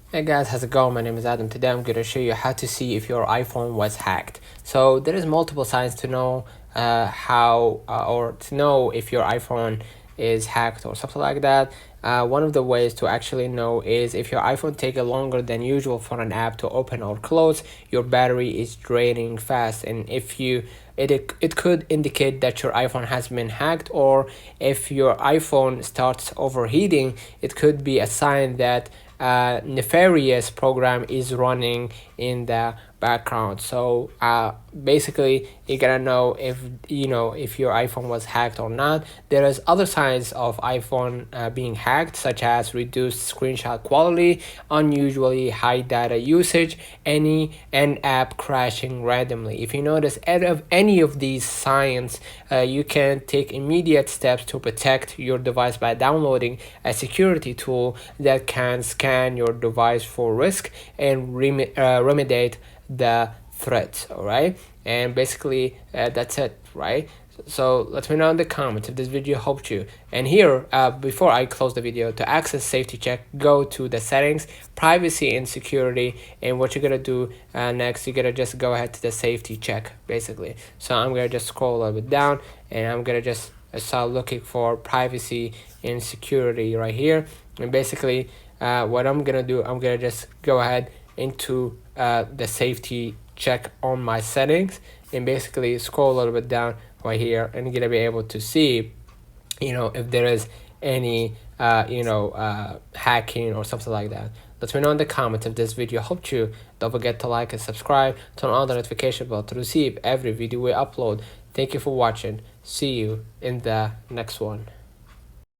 Hey guys, how's it going? My name is Adam. Today I'm going to show you how to see if your iPhone was hacked. So there is multiple signs to know or to know if your iPhone is hacked or something like that. One of the ways to actually know is if your iPhone takes longer than usual for an app to open or close, your battery is draining fast, and if you it could indicate that your iPhone has been hacked, or if your iPhone starts overheating, it could be a sign that nefarious program is running in the background. So basically you gotta know if if your iPhone was hacked or not. There is other signs of iPhone being hacked, such as reduced screenshot quality, unusually high data usage, and app crashing randomly. If you notice any of these signs, you can take immediate steps to protect your device by downloading a security tool that can scan your device for risk and remediate the threats. All right, and basically that's it, right? So let me know in the comments if this video helped you. And here, before I close the video, to access safety check, go to the settings, privacy and security, and what you're gonna do next, you're gonna just go ahead to the safety check, basically. So I'm gonna just scroll a little bit down, and I'm gonna just start looking for privacy and security right here. And basically what I'm gonna do, I'm gonna just go ahead into the safety check on my settings, and basically scroll a little bit down right here, and you're gonna be able to see if there is any hacking or something like that. Let me know in the comments if this video helped you. Don't forget to like and subscribe, turn on the notification bell to receive every video we upload. Thank you for watching. See you in the next one.